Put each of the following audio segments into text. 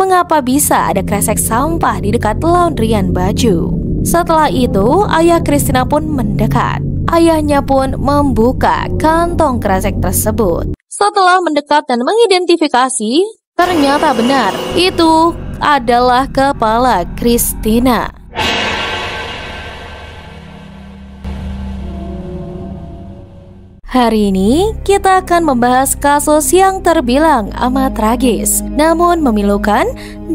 mengapa bisa ada kresek sampah di dekat laundryan baju. Setelah itu, ayah Christina pun mendekat. Ayahnya pun membuka kantong kresek tersebut. Setelah mendekat dan mengidentifikasi, ternyata benar, itu adalah kepala Christina. Hari ini kita akan membahas kasus yang terbilang amat tragis, namun memilukan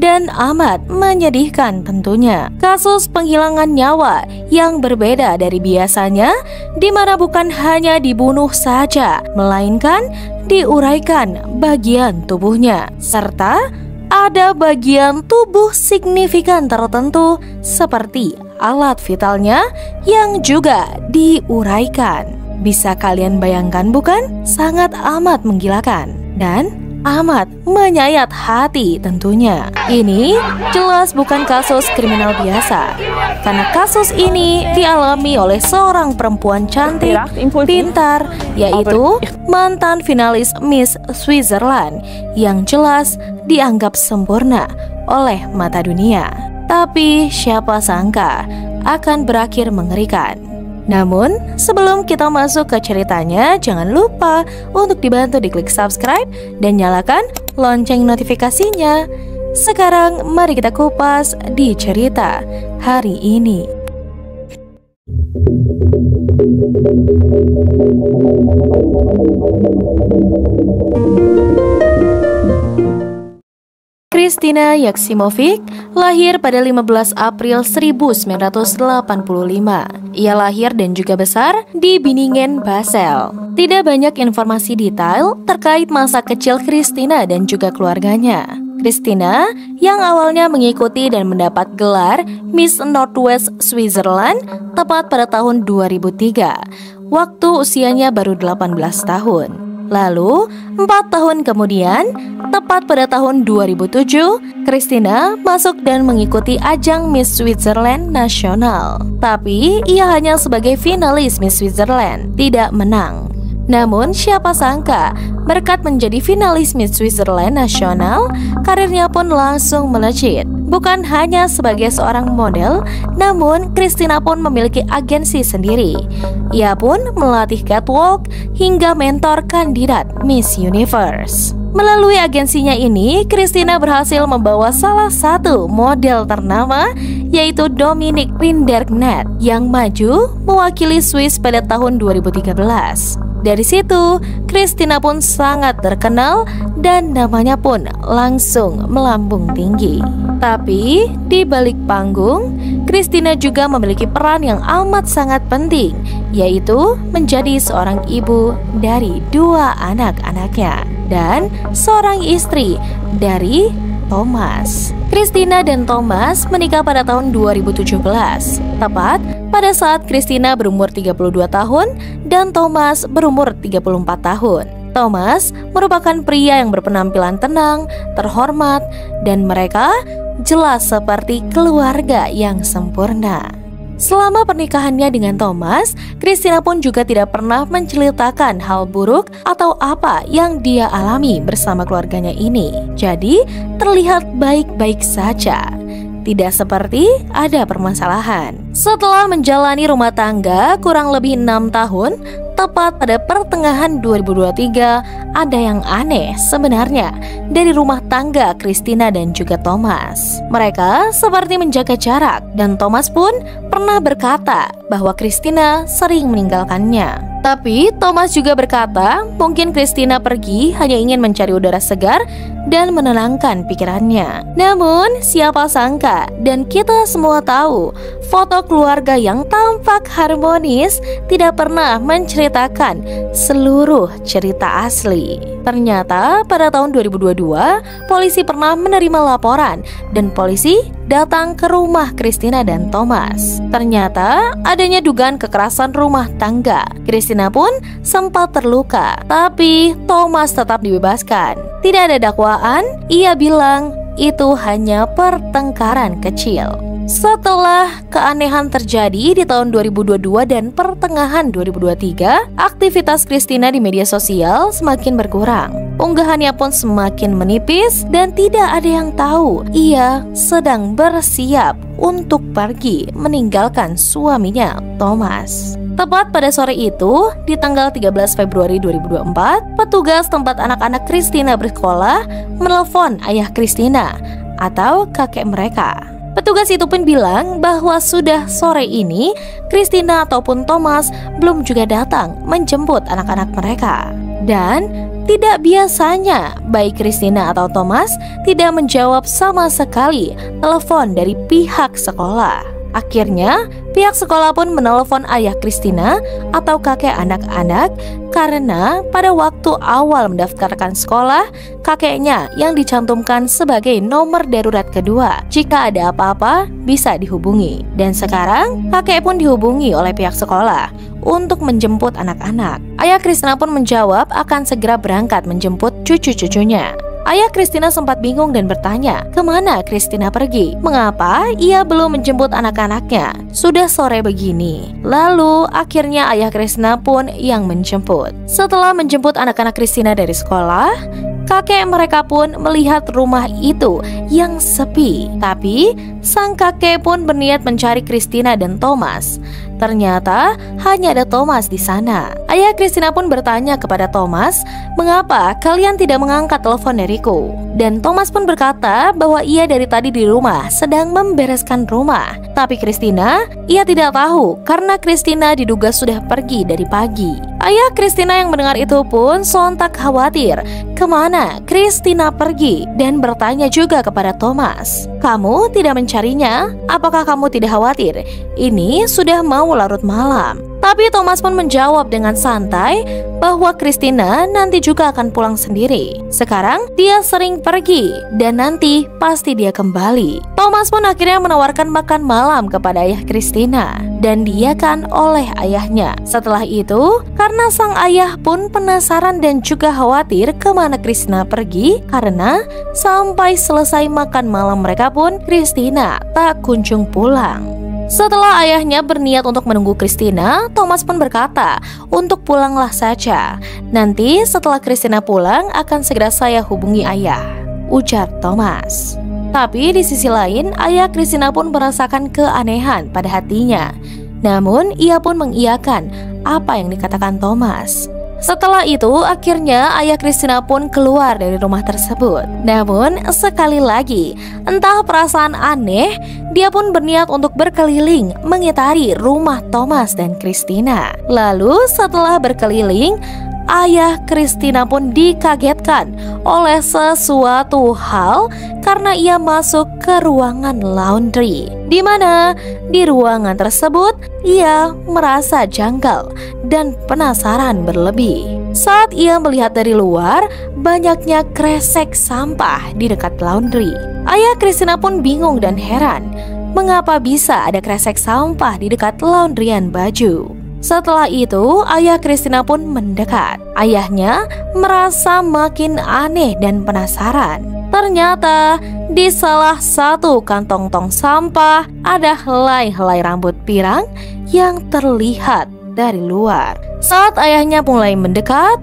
dan amat menyedihkan tentunya. Kasus penghilangan nyawa yang berbeda dari biasanya, di mana bukan hanya dibunuh saja, melainkan diuraikan bagian tubuhnya, serta ada bagian tubuh signifikan tertentu seperti alat vitalnya yang juga diuraikan. Bisa kalian bayangkan bukan? Sangat amat menggilakan dan amat menyayat hati tentunya. Ini jelas bukan kasus kriminal biasa, karena kasus ini dialami oleh seorang perempuan cantik, pintar, yaitu mantan finalis Miss Switzerland yang jelas dianggap sempurna oleh mata dunia. Tapi siapa sangka akan berakhir mengerikan. Namun, sebelum kita masuk ke ceritanya, jangan lupa untuk dibantu diklik subscribe dan nyalakan lonceng notifikasinya. Sekarang, mari kita kupas di cerita hari ini. Christina Yaksimovic lahir pada 15 April 1985. Ia lahir dan juga besar di Binningen, Basel. Tidak banyak informasi detail terkait masa kecil Christina dan juga keluarganya. Christina yang awalnya mengikuti dan mendapat gelar Miss Northwest Switzerland tepat pada tahun 2003, waktu usianya baru 18 tahun. Lalu, 4 tahun kemudian, tepat pada tahun 2007, Christina masuk dan mengikuti ajang Miss Switzerland nasional. Tapi, ia hanya sebagai finalis Miss Switzerland, tidak menang. Namun, siapa sangka, berkat menjadi finalis Miss Switzerland nasional, karirnya pun langsung melejit. Bukan hanya sebagai seorang model, namun Christina pun memiliki agensi sendiri. Ia pun melatih catwalk hingga mentor kandidat Miss Universe. Melalui agensinya ini, Christina berhasil membawa salah satu model ternama, yaitu Dominique Rinderknecht, yang maju mewakili Swiss pada tahun 2013. Dari situ, Christina pun sangat terkenal dan namanya pun langsung melambung tinggi. Tapi, di balik panggung, Christina juga memiliki peran yang amat sangat penting, yaitu menjadi seorang ibu dari 2 anak-anaknya dan seorang istri dari Thomas. Christina dan Thomas menikah pada tahun 2017, tepat pada saat Christina berumur 32 tahun dan Thomas berumur 34 tahun. Thomas merupakan pria yang berpenampilan tenang, terhormat, dan mereka jelas seperti keluarga yang sempurna. Selama pernikahannya dengan Thomas, Christina pun juga tidak pernah menceritakan hal buruk atau apa yang dia alami bersama keluarganya ini. Jadi, terlihat baik-baik saja. Tidak seperti ada permasalahan. Setelah menjalani rumah tangga kurang lebih 6 tahun, tepat pada pertengahan 2023, ada yang aneh sebenarnya dari rumah tangga Christina dan juga Thomas. Mereka seperti menjaga jarak, dan Thomas pun pernah berkata bahwa Christina sering meninggalkannya. Tapi Thomas juga berkata mungkin Christina pergi hanya ingin mencari udara segar dan menenangkan pikirannya. Namun siapa sangka, dan kita semua tahu, foto keluarga yang tampak harmonis tidak pernah menceritakan seluruh cerita asli. Ternyata pada tahun 2022, polisi pernah menerima laporan dan polisi datang ke rumah Christina dan Thomas. Ternyata adanya dugaan kekerasan rumah tangga. Christina pun sempat terluka, tapi Thomas tetap dibebaskan. Tidak ada dakwaan, ia bilang itu hanya pertengkaran kecil. Setelah keanehan terjadi di tahun 2022 dan pertengahan 2023, aktivitas Christina di media sosial semakin berkurang. Unggahannya pun semakin menipis dan tidak ada yang tahu ia sedang bersiap untuk pergi meninggalkan suaminya, Thomas. Tepat pada sore itu, di tanggal 13 Februari 2024, petugas tempat anak-anak Christina bersekolah menelpon ayah Christina atau kakek mereka. Petugas itu pun bilang bahwa sudah sore ini Christina ataupun Thomas belum juga datang menjemput anak-anak mereka. Dan tidak biasanya baik Christina atau Thomas tidak menjawab sama sekali telepon dari pihak sekolah. Akhirnya, pihak sekolah pun menelepon ayah Christina atau kakek anak-anak karena pada waktu awal mendaftarkan sekolah, kakeknya yang dicantumkan sebagai nomor darurat kedua. Jika ada apa-apa, bisa dihubungi. Dan sekarang, kakek pun dihubungi oleh pihak sekolah untuk menjemput anak-anak. Ayah Christina pun menjawab akan segera berangkat menjemput cucu-cucunya. Ayah Christina sempat bingung dan bertanya, kemana Christina pergi? Mengapa ia belum menjemput anak-anaknya? Sudah sore begini. Lalu akhirnya ayah Christina pun yang menjemput. Setelah menjemput anak-anak Christina dari sekolah, kakek mereka pun melihat rumah itu yang sepi. Tapi sang kakek pun berniat mencari Christina dan Thomas. Ternyata hanya ada Thomas di sana. Ayah Christina pun bertanya kepada Thomas, mengapa kalian tidak mengangkat telepon dariku? Dan Thomas pun berkata bahwa ia dari tadi di rumah sedang membereskan rumah. Tapi Christina, ia tidak tahu karena Christina diduga sudah pergi dari pagi. Ayah Christina yang mendengar itu pun sontak khawatir kemana Christina pergi dan bertanya juga kepada Thomas, kamu tidak mencarinya? Apakah kamu tidak khawatir? Ini sudah mau larut malam. Tapi Thomas pun menjawab dengan santai bahwa Christina nanti juga akan pulang sendiri. Sekarang dia sering pergi dan nanti pasti dia kembali. Thomas pun akhirnya menawarkan makan malam kepada ayah Christina dan diiyakan oleh ayahnya. Setelah itu, karena sang ayah pun penasaran dan juga khawatir kemana Christina pergi, karena sampai selesai makan malam mereka pun Christina tak kunjung pulang. Setelah ayahnya berniat untuk menunggu Christina, Thomas pun berkata untuk pulanglah saja. Nanti setelah Christina pulang akan segera saya hubungi ayah, ujar Thomas. Tapi di sisi lain, ayah Christina pun merasakan keanehan pada hatinya. Namun ia pun mengiyakan apa yang dikatakan Thomas. Setelah itu, akhirnya ayah Christina pun keluar dari rumah tersebut. Namun, sekali lagi, entah perasaan aneh, dia pun berniat untuk berkeliling mengitari rumah Thomas dan Christina. Lalu, setelah berkeliling, ayah Christina pun dikagetkan oleh sesuatu hal karena ia masuk ke ruangan laundry, di mana di ruangan tersebut ia merasa janggal dan penasaran berlebih. Saat ia melihat dari luar, banyaknya kresek sampah di dekat laundry. Ayah Christina pun bingung dan heran, mengapa bisa ada kresek sampah di dekat laundryan baju. Setelah itu, ayah Christina pun mendekat. Ayahnya merasa makin aneh dan penasaran. Ternyata di salah satu kantong tong sampah ada helai-helai rambut pirang yang terlihat dari luar. Saat ayahnya mulai mendekat,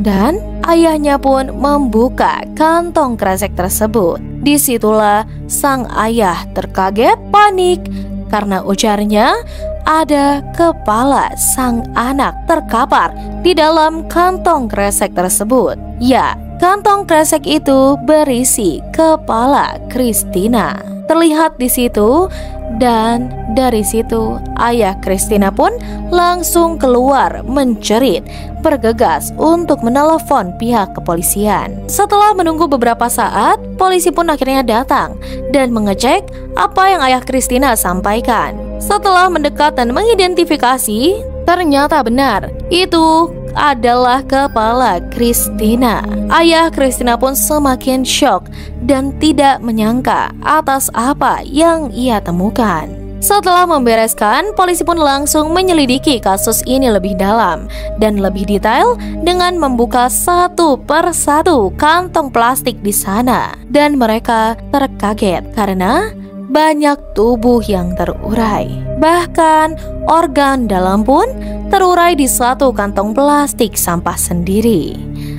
dan ayahnya pun membuka kantong kresek tersebut. Disitulah sang ayah terkaget, panik, karena ujarnya ada kepala sang anak terkapar di dalam kantong kresek tersebut. Ya, kantong kresek itu berisi kepala Christina. Terlihat di situ, dan dari situ ayah Christina pun langsung keluar menjerit, bergegas untuk menelepon pihak kepolisian. Setelah menunggu beberapa saat, polisi pun akhirnya datang dan mengecek apa yang ayah Christina sampaikan. Setelah mendekat dan mengidentifikasi, ternyata benar, itu adalah kepala Christina. Ayah Christina pun semakin syok dan tidak menyangka atas apa yang ia temukan. Setelah membereskan, polisi pun langsung menyelidiki kasus ini lebih dalam dan lebih detail dengan membuka satu persatu kantong plastik di sana. Dan mereka terkaget karena banyak tubuh yang terurai. Bahkan organ dalam pun terurai di satu kantong plastik sampah sendiri.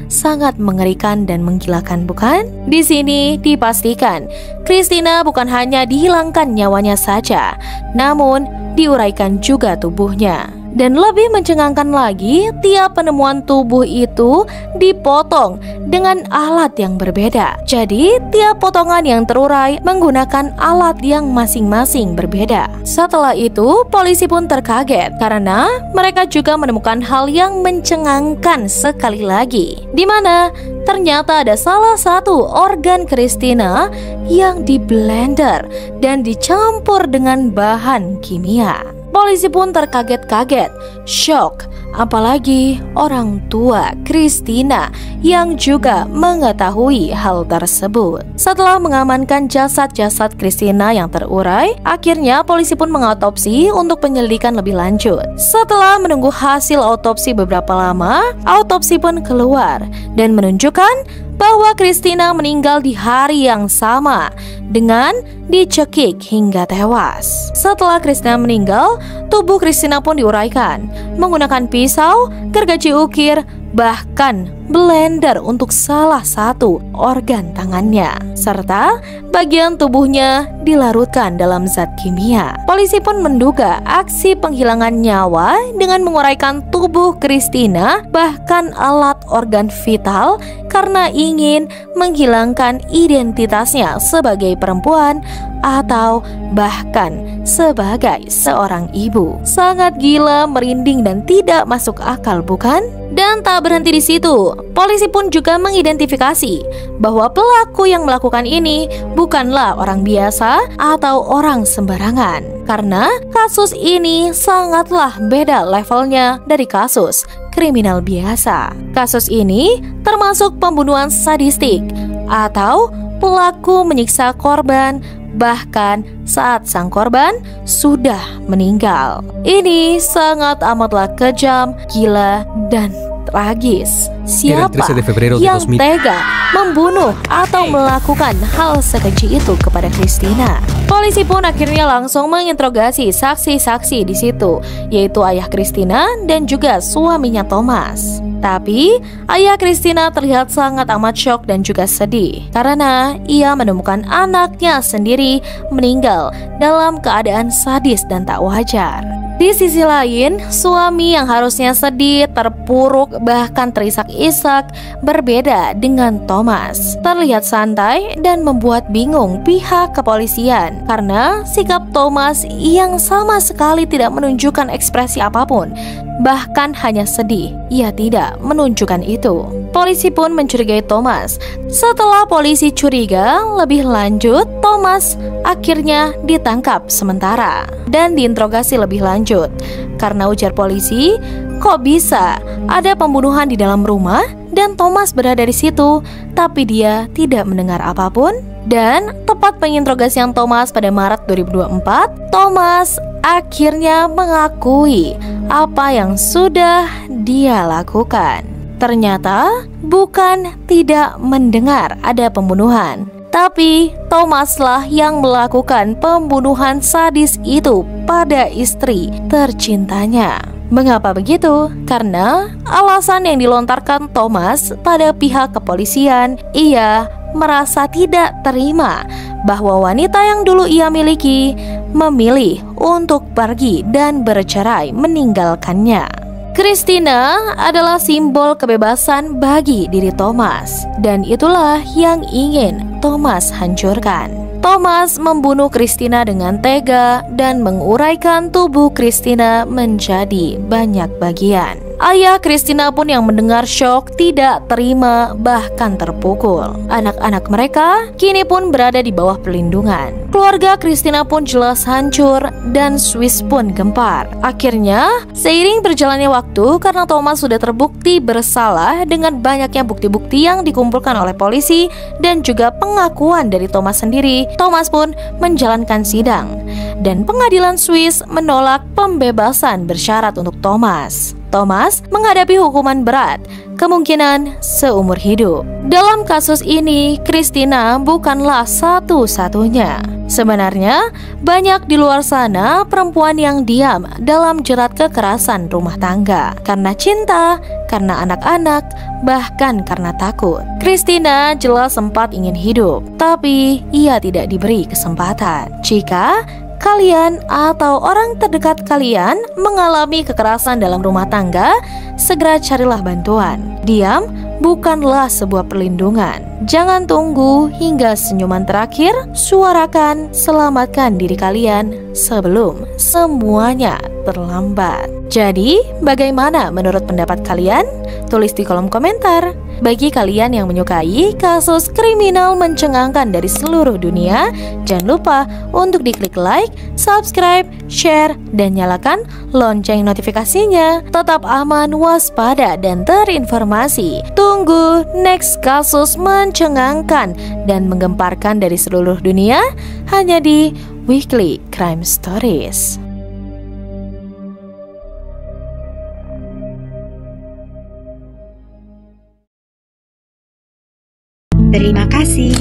Sangat mengerikan dan menggilakan, bukan? Di sini dipastikan Christina bukan hanya dihilangkan nyawanya saja, namun diuraikan juga tubuhnya. Dan lebih mencengangkan lagi, tiap penemuan tubuh itu dipotong dengan alat yang berbeda. Jadi, tiap potongan yang terurai menggunakan alat yang masing-masing berbeda. Setelah itu, polisi pun terkaget karena mereka juga menemukan hal yang mencengangkan sekali lagi, di mana ternyata ada salah satu organ Christina yang diblender dan dicampur dengan bahan kimia. Polisi pun terkaget-kaget, shock, apalagi orang tua Christina yang juga mengetahui hal tersebut. Setelah mengamankan jasad-jasad Christina yang terurai, akhirnya polisi pun mengautopsi untuk penyelidikan lebih lanjut. Setelah menunggu hasil autopsi beberapa lama, autopsi pun keluar dan menunjukkan bahwa Christina meninggal di hari yang sama dengan dicekik hingga tewas. Setelah Christina meninggal, tubuh Christina pun diuraikan menggunakan pisau, gergaji ukir, bahkan blender untuk salah satu organ tangannya, serta bagian tubuhnya dilarutkan dalam zat kimia. Polisi pun menduga aksi penghilangan nyawa dengan menguraikan tubuh Christina, bahkan alat organ vital, karena ingin menghilangkan identitasnya sebagai perempuan atau bahkan sebagai seorang ibu. Sangat gila, merinding, dan tidak masuk akal, bukan? Dan tak berhenti di situ, polisi pun juga mengidentifikasi bahwa pelaku yang melakukan ini bukanlah orang biasa atau orang sembarangan, karena kasus ini sangatlah beda levelnya dari kasus kriminal biasa. Kasus ini termasuk pembunuhan sadistik atau pelaku menyiksa korban bahkan saat sang korban sudah meninggal. Ini sangat amatlah kejam, gila, dan tragis. Siapa yang tega membunuh atau melakukan hal sekeji itu kepada Christina? Polisi pun akhirnya langsung menginterogasi saksi-saksi di situ, yaitu ayah Christina dan juga suaminya Thomas. Tapi ayah Christina terlihat sangat amat syok dan juga sedih karena ia menemukan anaknya sendiri meninggal dalam keadaan sadis dan tak wajar. Di sisi lain, suami yang harusnya sedih, terpuruk, bahkan terisak-isak berbeda dengan Thomas. Terlihat santai dan membuat bingung pihak kepolisian karena sikap Thomas yang sama sekali tidak menunjukkan ekspresi apapun. Bahkan hanya sedih, ia tidak menunjukkan itu. Polisi pun mencurigai Thomas. Setelah polisi curiga lebih lanjut, Thomas akhirnya ditangkap sementara dan diinterogasi lebih lanjut. Karena ujar polisi, kok bisa ada pembunuhan di dalam rumah dan Thomas berada di situ, tapi dia tidak mendengar apapun. Dan tepat penginterogasian Thomas pada Maret 2024, Thomas akhirnya mengakui apa yang sudah dia lakukan. Ternyata bukan tidak mendengar ada pembunuhan, tapi Thomaslah yang melakukan pembunuhan sadis itu pada istri tercintanya. Mengapa begitu? Karena alasan yang dilontarkan Thomas pada pihak kepolisian, ia merasa tidak terima bahwa wanita yang dulu ia miliki memilih untuk pergi dan bercerai meninggalkannya. Christina adalah simbol kebebasan bagi diri Thomas, dan itulah yang ingin Thomas hancurkan. Thomas membunuh Christina dengan tega dan menguraikan tubuh Christina menjadi banyak bagian. Ayah Christina pun yang mendengar syok, tidak terima, bahkan terpukul. Anak-anak mereka kini pun berada di bawah perlindungan. Keluarga Christina pun jelas hancur dan Swiss pun gempar. Akhirnya, seiring berjalannya waktu, karena Thomas sudah terbukti bersalah dengan banyaknya bukti-bukti yang dikumpulkan oleh polisi dan juga pengakuan dari Thomas sendiri, Thomas pun menjalankan sidang. Dan pengadilan Swiss menolak pembebasan bersyarat untuk Thomas. Thomas menghadapi hukuman berat kemungkinan seumur hidup. Dalam kasus ini, Christina bukanlah satu-satunya. Sebenarnya, banyak di luar sana perempuan yang diam dalam jerat kekerasan rumah tangga karena cinta, karena anak-anak, bahkan karena takut. Christina jelas sempat ingin hidup, tapi ia tidak diberi kesempatan. Jika kalian atau orang terdekat kalian mengalami kekerasan dalam rumah tangga, segera carilah bantuan. Diam bukanlah sebuah perlindungan. Jangan tunggu hingga senyuman terakhir. Suarakan, selamatkan diri kalian sebelum semuanya terlambat. Jadi, bagaimana menurut pendapat kalian? Tulis di kolom komentar. Bagi kalian yang menyukai kasus kriminal mencengangkan dari seluruh dunia, jangan lupa untuk diklik like, subscribe, share, dan nyalakan lonceng notifikasinya. Tetap aman, waspada, dan terinformasi. Tunggu next kasus mencengangkan dan menggemparkan dari seluruh dunia hanya di Weekly Crime Stories. Terima kasih.